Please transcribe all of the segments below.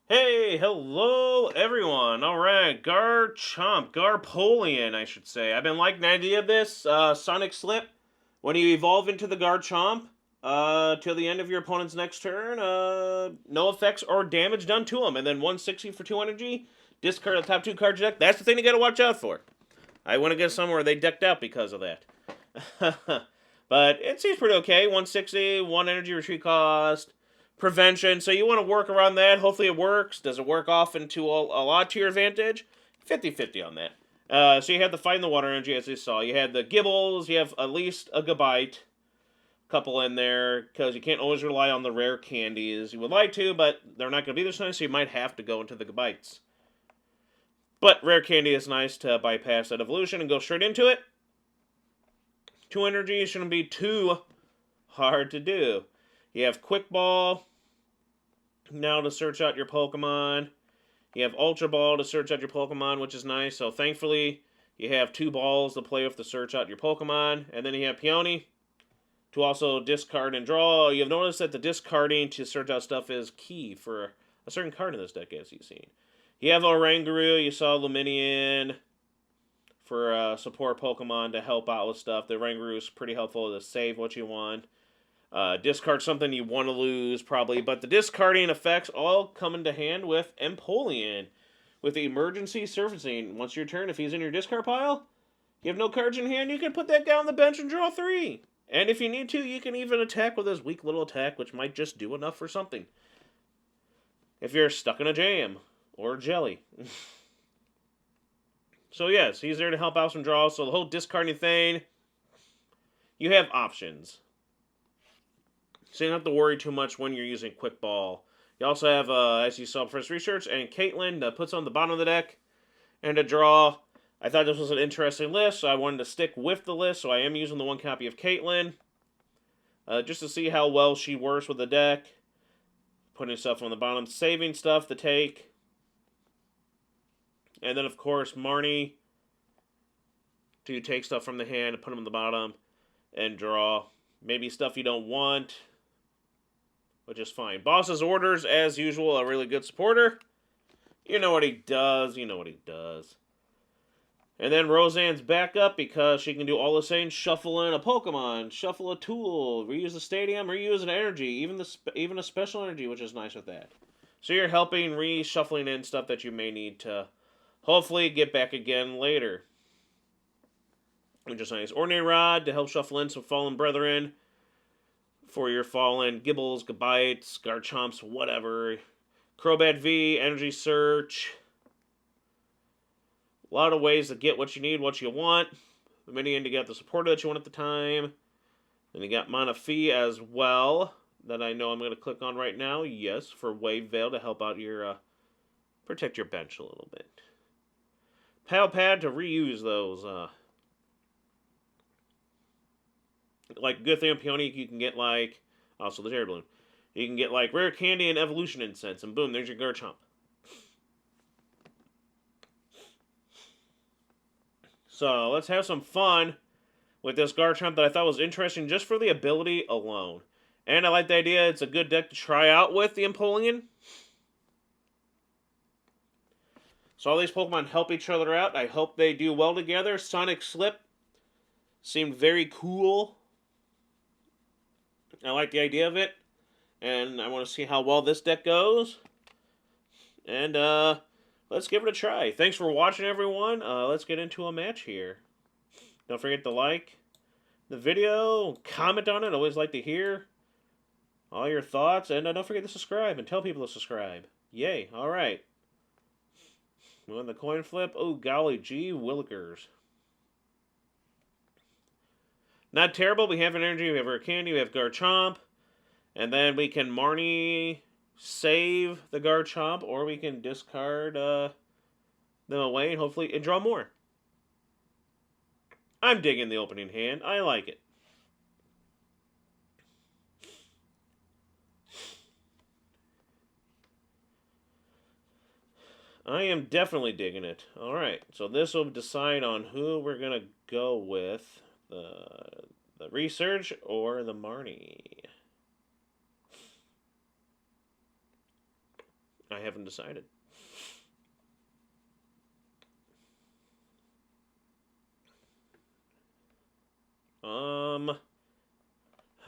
Hey, hello everyone. All right, Garpolian, I should say. I've been liking the idea of this Sonic Slip. When you evolve into the Garchomp, till the end of your opponent's next turn, no effects or damage done to him, and then 160 for 2 energy. Discard the top 2 cards of your deck. That's the thing you gotta watch out for. I want to get somewhere where they decked out because of that. But it seems pretty okay. 160, 1 energy retreat cost, prevention. So you want to work around that. Hopefully it works. Does it work off into a lot to your advantage? 50-50 on that. So you had the fight in the water energy, as you saw. You had the Gibbles. You have at least a Gabite. Couple in there, because you can't always rely on the rare candies. You would like to, but they're not going to be this nice, so you might have to go into the Gabites. But rare candy is nice to bypass that evolution and go straight into it. 2 energy shouldn't be too hard to do. You have Quick Ball now to search out your Pokemon. You have Ultra Ball to search out your Pokemon, which is nice. So thankfully, you have 2 balls to play with to search out your Pokemon. And then you have Peony to also discard and draw. You've noticed that the discarding to search out stuff is key for a certain card in this deck, as you've seen. You have Oranguru, you saw Luminion for support Pokemon to help out with stuff. The Oranguru is pretty helpful to save what you want. Discard something you want to lose, probably. But the discarding effects all come into hand with Empoleon. With the emergency surfacing. Once your turn, if he's in your discard pile, you have no cards in hand, you can put that guy on the bench and draw 3. And if you need to, you can even attack with his weak little attack, which might just do enough for something. If you're stuck in a jam. Or jelly. So yes, he's there to help out some draws. So the whole discarding thing, you have options. So you don't have to worry too much when you're using Quick Ball. You also have, as you saw first research, and Caitlyn that puts on the bottom of the deck. And to draw, I thought this was an interesting list, so I wanted to stick with the list. So I am using the 1 copy of Caitlyn. Just to see how well she works with the deck. Putting stuff on the bottom, saving stuff to take. And then, of course, Marnie to take stuff from the hand and put them on the bottom and draw. Maybe stuff you don't want, which is fine. Boss's Orders, as usual, a really good supporter. You know what he does. You know what he does. And then Roseanne's back up because she can do all the same. Shuffle in a Pokemon, shuffle a tool, reuse the stadium, reuse an energy, even a special energy, which is nice with that. So you're helping reshuffling in stuff that you may need to hopefully get back again later. Which is nice. Ordinary Rod to help shuffle in some Fallen Brethren for your Fallen Gibbles, Gabites, Garchomps, whatever. Crobat V, Energy Search. A lot of ways to get what you need, what you want. The minion to get the supporter that you want at the time. Then you got Mana Fee as well, that I know I'm going to click on right now. Yes, for Wave Veil to help out your, protect your bench a little bit. Pal Pad to reuse those, like, good thing on Peony, you can get, like, also the Terry Balloon. You can get, like, Rare Candy and Evolution Incense, and boom, there's your Garchomp. So, let's have some fun with this Garchomp that I thought was interesting just for the ability alone. And I like the idea it's a good deck to try out with the Empoleon. So all these Pokemon help each other out. I hope they do well together. Sonic Slip seemed very cool. I like the idea of it. And I want to see how well this deck goes. And let's give it a try. Thanks for watching, everyone. Let's get into a match here. Don't forget to like the video, comment on it. Always like to hear all your thoughts. And don't forget to subscribe and tell people to subscribe. Yay. All right. We won the coin flip. Oh, golly gee willikers. Not terrible. We have an energy. We have our candy. We have Garchomp. And then we can Marnie save the Garchomp. Or we can discard them away and hopefully draw more. I'm digging the opening hand. I like it. I am definitely digging it. Alright, so this will decide on who we're going to go with. The Research or the Marnie. I haven't decided.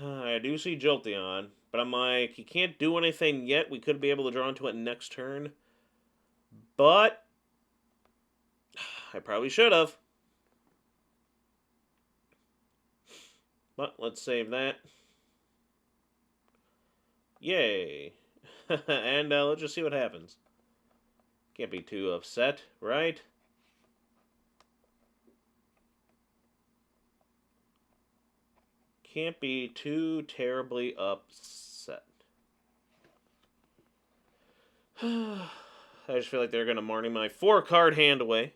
I do see Jolteon, but I'm like, he can't do anything yet. We could be able to draw into it next turn. But I probably should have. But let's save that. Yay. And let's just see what happens. Can't be too upset, right? Can't be too terribly upset. I just feel like they're going to Marnie my 4-card hand away.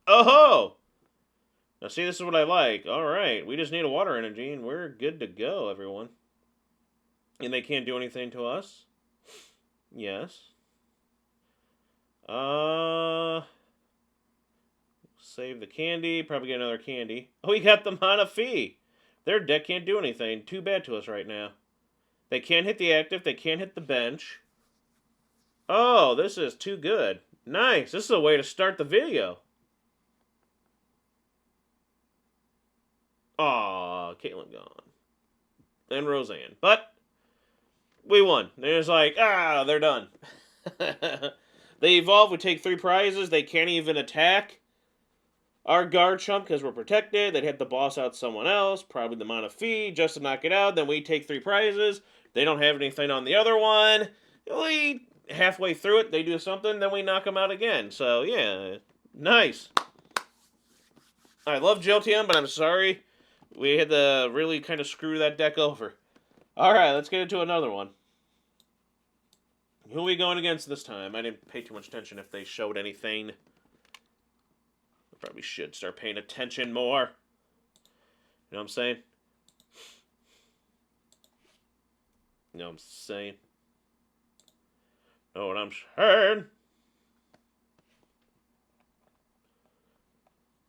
Oh-ho! Now see, this is what I like. Alright, we just need a water energy, and we're good to go, everyone. And they can't do anything to us? Yes. Save the candy. Probably get another candy. Oh, we got them on a fee. Their deck can't do anything. Too bad to us right now. They can't hit the active. They can't hit the bench. Oh, this is too good. Nice. This is a way to start the video. Aw, Caitlin gone. And Roseanne. But we won. There's like, they're done. They evolve. We take 3 prizes. They can't even attack our Garchomp because we're protected. They'd have to boss out someone else, probably the Mana Fee, just to knock it out. Then we take 3 prizes. They don't have anything on the other one. We halfway through it, they do something, then we knock them out again. So, yeah, nice. I love Jolteon, but I'm sorry. We had to really kind of screw that deck over. Alright, let's get into another one. Who are we going against this time? I didn't pay too much attention if they showed anything. I probably should start paying attention more. You know what I'm saying? You know what I'm saying? Know what I'm saying?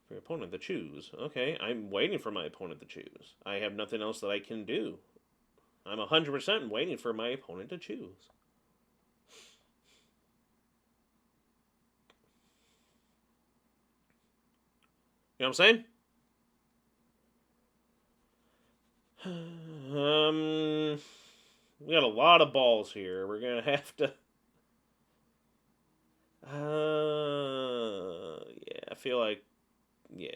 For your opponent to choose. Okay, I'm waiting for my opponent to choose. I have nothing else that I can do. I'm 100% waiting for my opponent to choose. You know what I'm saying? We got a lot of balls here. We're gonna have to. Yeah, I feel like, yeah.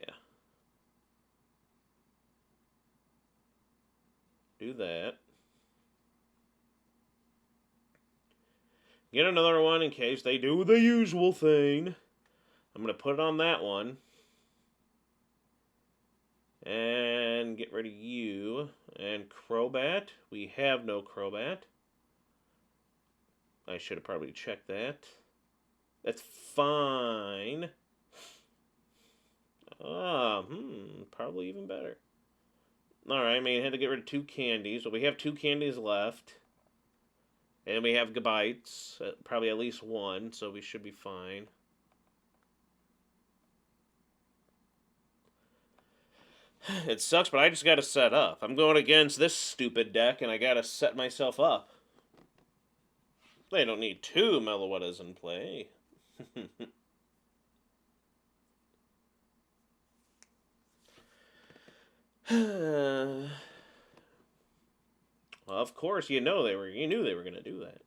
Do that. Get another one in case they do the usual thing. I'm gonna put it on that one. And get rid of you. And Crobat. We have no Crobat. I should have probably checked that. That's fine. Probably even better. Alright, I mean, I had to get rid of 2 candies. But we have 2 candies left. And we have Gabites. Probably at least 1, so we should be fine. It sucks, but I just gotta set up. I'm going against this stupid deck, and I gotta set myself up. They don't need 2 Meloettas in play. Well, of course, you knew they were gonna do that.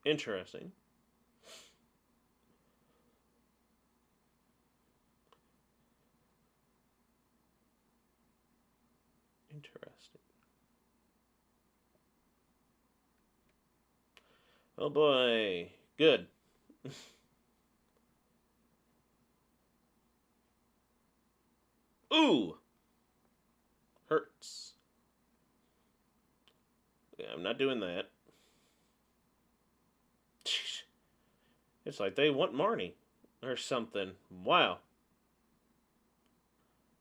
Interesting. Interesting. Oh boy. Good. Ooh! Hurts. Yeah, I'm not doing that. It's like they want Marnie. Or something. Wow.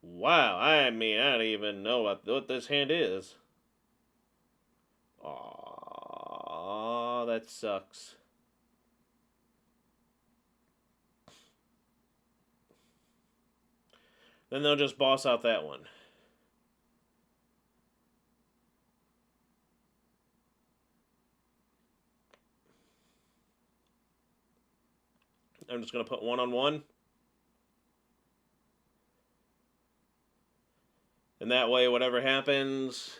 Wow, I mean, I don't even know what this hand is. Aww, that sucks. Then they'll just boss out that one. I'm just going to put 1-on-1. And that way, whatever happens,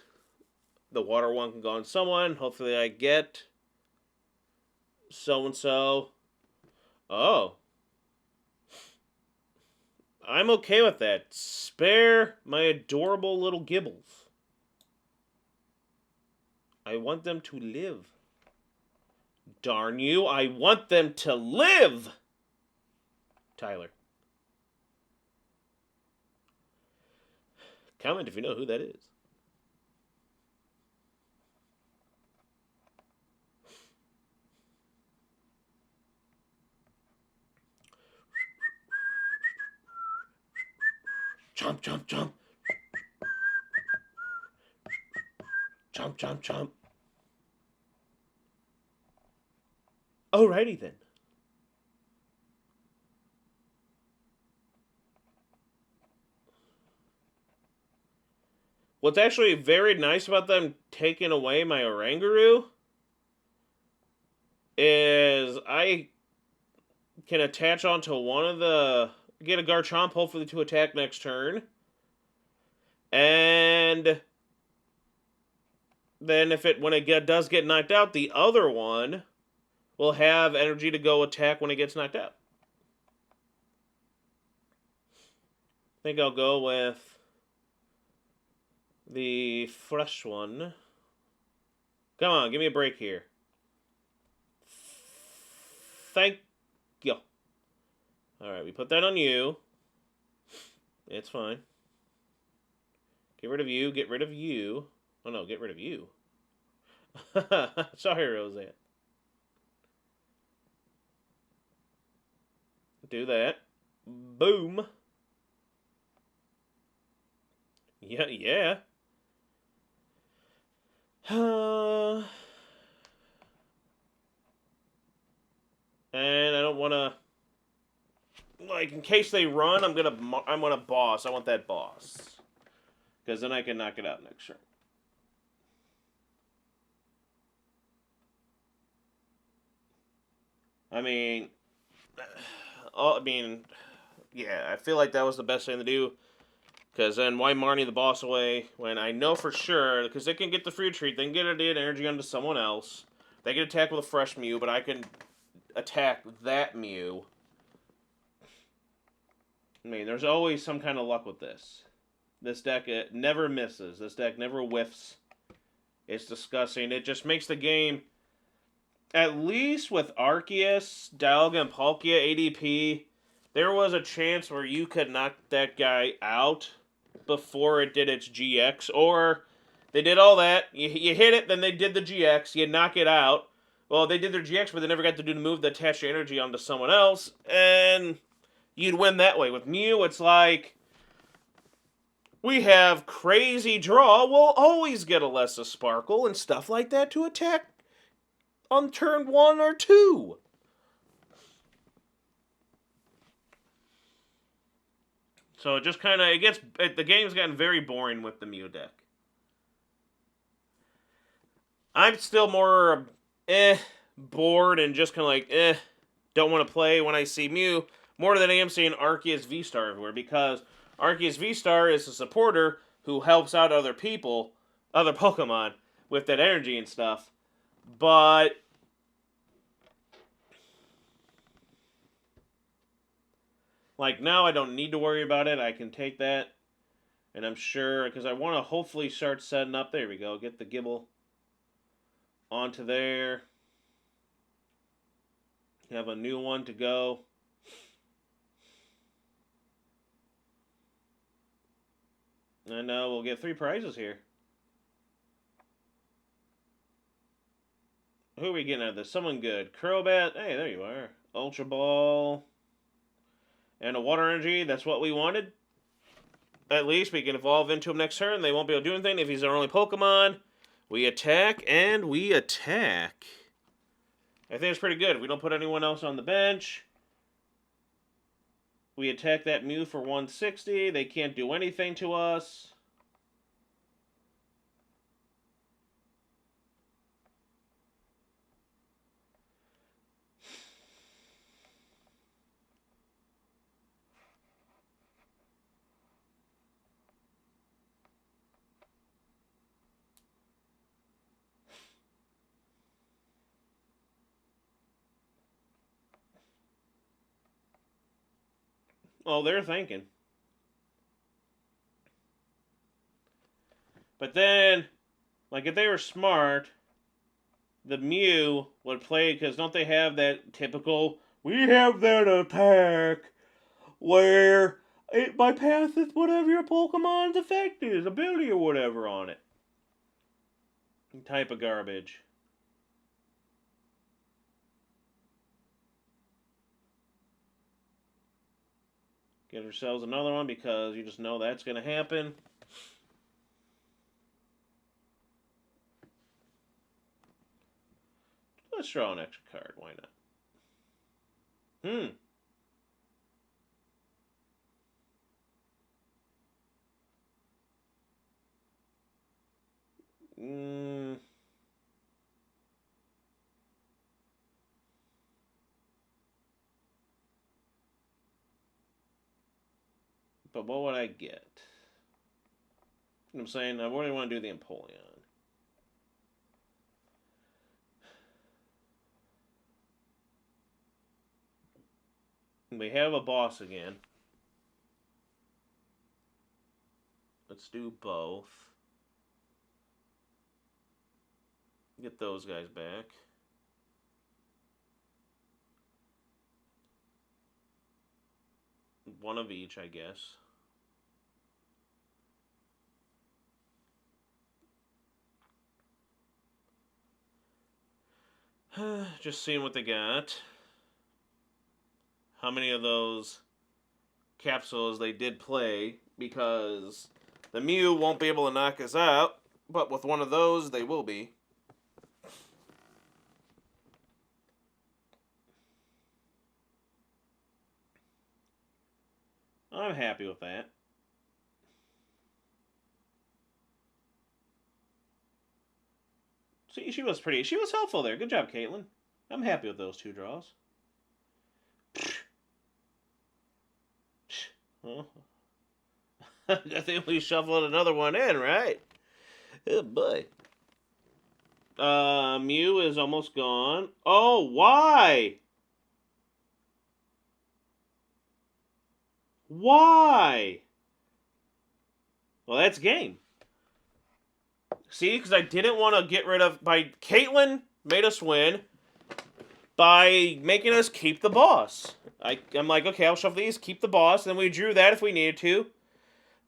the water one can go on someone. Hopefully I get so-and-so. Oh. I'm okay with that. Spare my adorable little Gibbles. I want them to live. Darn you, I want them to live! Tyler. Comment if you know who that is. Chomp, chomp, chomp. Chomp, chomp, chomp. Alrighty then. What's actually very nice about them taking away my Oranguru is I can attach onto one of the... Get a Garchomp, hopefully, to attack next turn. And then when it does get knocked out, the other one will have energy to go attack when it gets knocked out. I think I'll go with the fresh one. Come on, give me a break here. Thank you. Alright, we put that on you. It's fine. Get rid of you, get rid of you. Oh no, get rid of you. Sorry, Roseanne. Do that. Boom. Yeah, yeah. And I don't want to... Like, in case they run, I'm gonna boss. I want that boss. Because then I can knock it out next turn. I mean, yeah, I feel like that was the best thing to do. Because then why Marnie the boss away when I know for sure, because they can get the free treat, they can get energy onto someone else. They can attack with a fresh Mew, but I can attack that Mew. I mean, there's always some kind of luck with this. This deck, it never misses. This deck never whiffs. It's disgusting. It just makes the game, at least with Arceus, Dialga, and Palkia ADP, there was a chance where you could knock that guy out before it did its GX. Or they did all that. You hit it, then they did the GX. You knock it out. Well, they did their GX, but they never got to do the move that attached your energy onto someone else. And you'd win that way. With Mew, it's like, we have crazy draw. We'll always get a Lesser Sparkle and stuff like that to attack on turn 1 or 2. So it just kind of, the game's gotten very boring with the Mew deck. I'm still more, bored and just kind of like, don't want to play when I see Mew, more than I am seeing Arceus V-Star everywhere, because Arceus V-Star is a supporter who helps out other people, other Pokemon, with that energy and stuff. But like now I don't need to worry about it. I can take that. And I'm sure, because I want to hopefully start setting up. There we go. Get the Gibble onto there. Have a new one to go. And we'll get 3 prizes here. Who are we getting out of this? Someone good. Crobat. Hey, there you are. Ultra Ball. And a Water Energy. That's what we wanted. At least we can evolve into him next turn. They won't be able to do anything if he's our only Pokemon. We attack, and we attack. I think it's pretty good. We don't put anyone else on the bench. We attack that Mew for 160. They can't do anything to us. Oh, they're thinking. But then, like, if they were smart, the Mew would play, because don't they have that typical, we have that attack where it bypasses whatever your Pokemon's effect is, ability or whatever on it. Type of garbage. Get ourselves another one because you just know that's going to happen. Let's draw an extra card. Why not? But what would I get? You know what I'm saying? I really want to do the Empoleon. We have a boss again. Let's do both. Get those guys back. One of each, I guess. Just seeing what they got. How many of those capsules they did play, because the Mew won't be able to knock us out, but with one of those, they will be. I'm happy with that. See, she was helpful there. Good job, Caitlin. I'm happy with those two draws. Well, I think we shuffled another one in, right? Oh, boy. Mew is almost gone. Oh, why? Why? Well, that's game. See, because I didn't want to get rid of... Caitlin made us win by making us keep the boss. I'm like, okay, I'll shuffle these, keep the boss, and then we drew that if we needed to.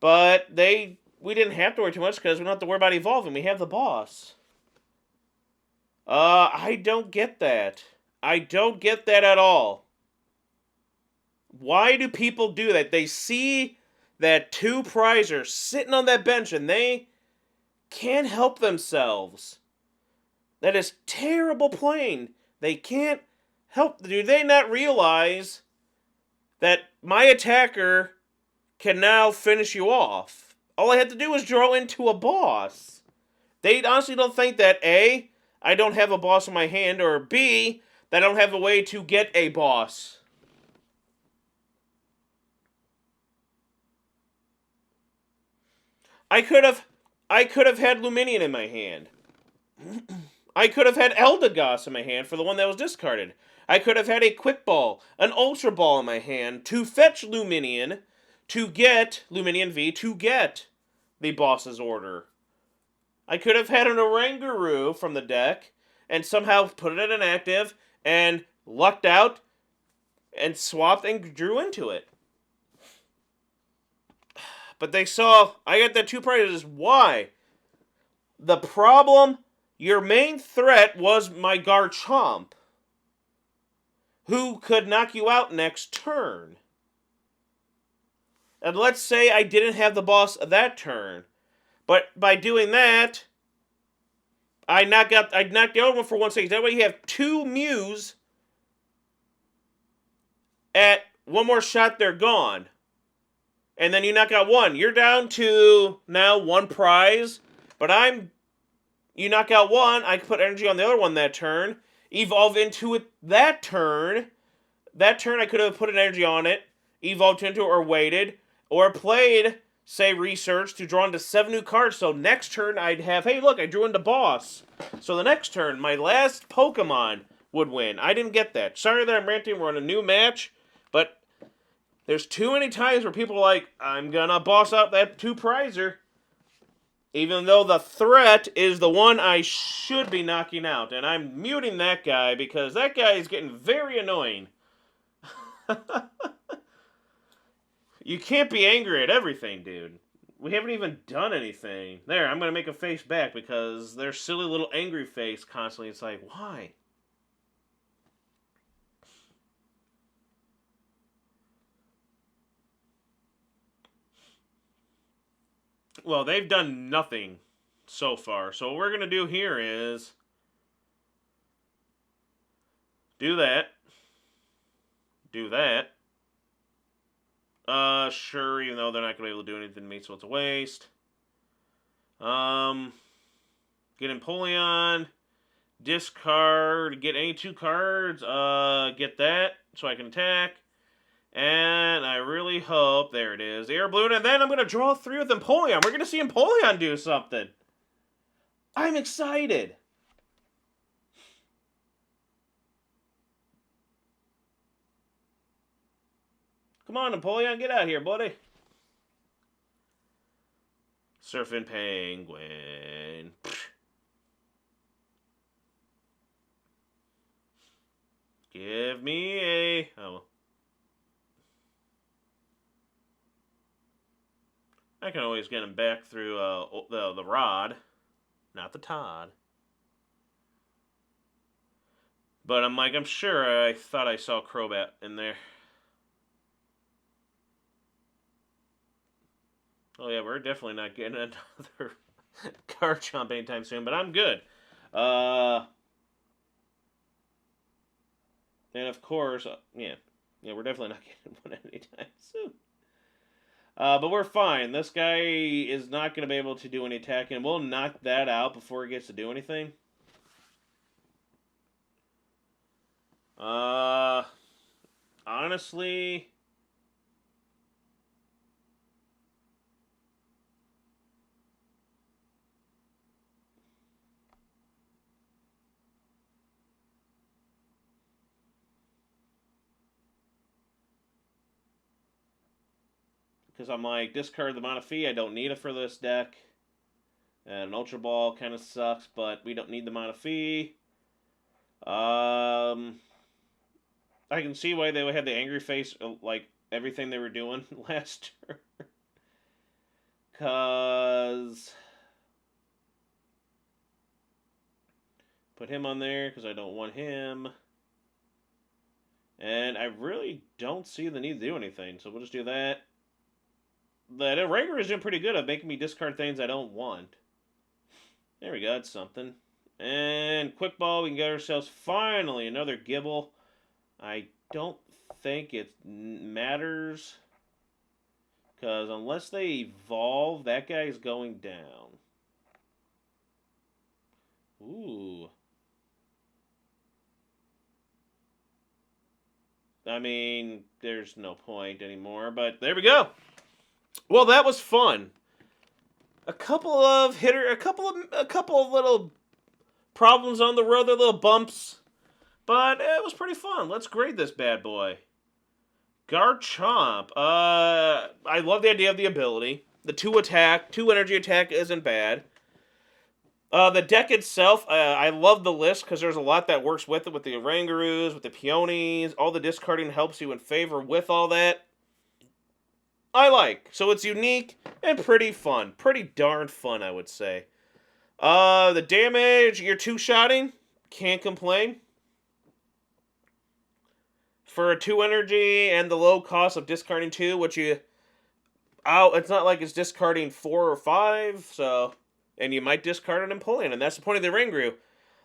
But we didn't have to worry too much because we don't have to worry about evolving. We have the boss. I don't get that. I don't get that at all. Why do people do that? They see that two prizers sitting on that bench and they can't help themselves. That is terrible playing. They can't help. Do they not realize that my attacker can now finish you off? All I have to do is draw into a boss. They honestly don't think that A, I don't have a boss in my hand, or B, that I don't have a way to get a boss. I could have had Luminion in my hand. I could have had Eldegoss in my hand for the one that was discarded. I could have had a Quick Ball, an Ultra Ball in my hand to fetch Luminion, to get Luminion V, to get the boss's order. I could have had an Oranguru from the deck and somehow put it in inactive and lucked out and swapped and drew into it. But they saw I got the two prizes. Why? The problem, your main threat was my Garchomp, who could knock you out next turn. And let's say I didn't have the boss that turn. But by doing that, I knocked the other one for 1 second. That way you have two Mews. At one more shot, they're gone. And then you knock out one. You're down to now one prize. But you knock out one, I can put energy on the other one that turn. Evolve into it that turn. That turn I could have put an energy on it. Evolved into it or waited. Or played, say, research to draw into 7 new cards. So next turn I'd have, hey, look, I drew into boss. So the next turn, my last Pokemon would win. I didn't get that. Sorry that I'm ranting. We're on a new match. But There's too many times where people are like, I'm gonna boss out that 2-prizer. Even though the threat is the one I should be knocking out. And I'm muting that guy because that guy is getting very annoying. You can't be angry at everything, dude. We haven't even done anything. There, I'm going to make a face back because their silly little angry face constantly. It's like, why? Well, they've done nothing so far. So what we're going to do here is do that. Do that. Sure, even though they're not going to be able to do anything to me, so it's a waste. Get Empoleon. Discard. Get any 2 cards. Get that, so I can attack. And I really hope, there it is, Air Balloon, and then I'm going to draw 3 with Empoleon. We're going to see Empoleon do something. I'm excited. Come on, Empoleon, get out here, buddy. Surfing Penguin. Give me a... Oh. I can always get him back through the rod. Not the Todd. But I'm sure I thought I saw Crobat in there. Oh yeah, we're definitely not getting another Garchomp anytime soon, but I'm good. And of course, yeah, we're definitely not getting one anytime soon. But we're fine. This guy is not going to be able to do any attacking. We'll knock that out before he gets to do anything. Honestly... Because I'm like, discard the Mana Fee. I don't need it for this deck. And an Ultra Ball kind of sucks, but we don't need the Mana Fee. I can see why they had the angry face, like everything they were doing last turn. Because... Put him on there, because I don't want him. And I really don't see the need to do anything, so we'll just do that. The Ranger is doing pretty good at making me discard things I don't want. There we go, that's something. And Quick Ball, we can get ourselves finally another Gibble. I don't think it matters. Because unless they evolve, that guy's going down. Ooh. I mean, there's no point anymore, but there we go. Well, that was fun. A couple of little problems on the road, the little bumps, but it was pretty fun. Let's grade this bad boy. Garchomp. I love the idea of the ability. The 2 energy attack isn't bad. The deck itself, I love the list because there's a lot that works with it, with the Orangaroos, with the Peonies. All the discarding helps you in favor with all that. I like. So it's unique and pretty fun. Pretty darn fun, I would say. The damage, you're 2-shotting. Can't complain. For a 2 energy and the low cost of discarding 2, which you... Oh, it's not like it's discarding 4 or 5, so... And you might discard an Empoleon, and that's the point of the Ringroo.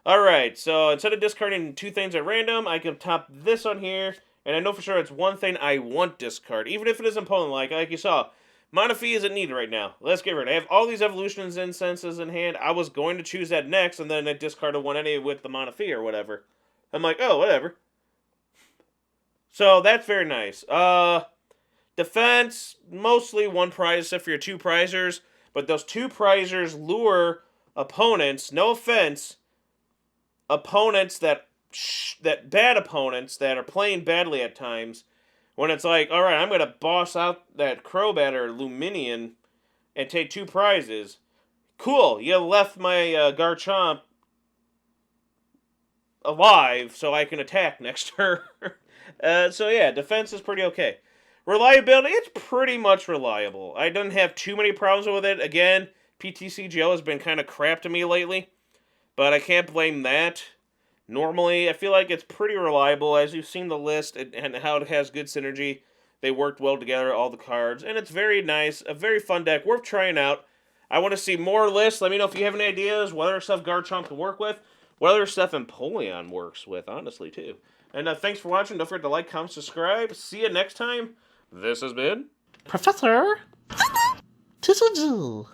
Alright, so instead of discarding 2 things at random, I can top this on here... And I know for sure it's one thing I want discard, even if it is Empoleon, like you saw. Mana Fee isn't needed right now. Let's get rid of it. I have all these Evolutions Incenses in hand. I was going to choose that next, and then I discarded one anyway with the Mana Fee or whatever. I'm like, oh, whatever. So that's very nice. Defense, mostly 1 prize except for your 2 prizers. But those 2 prizers lure opponents, no offense, opponents that bad opponents that are playing badly at times When it's like, all right, I'm going to boss out that Crobat or Luminion and take 2 prizes. Cool, you left my Garchomp alive so I can attack next turn. So yeah, defense is pretty okay. Reliability, it's pretty much reliable. I don't have too many problems with it. Again, PTCGO has been kind of crap to me lately, but I can't blame that. Normally, I feel like it's pretty reliable. As you've seen the list and how it has good synergy, they worked well together, all the cards, and it's very nice, a very fun deck, worth trying out. I want to see more lists. Let me know if you have any ideas, what other stuff Garchomp can work with, what other stuff Empoleon works with, honestly, too. And thanks for watching. Don't forget to like, comment, subscribe. See you next time. This has been Professor TCG.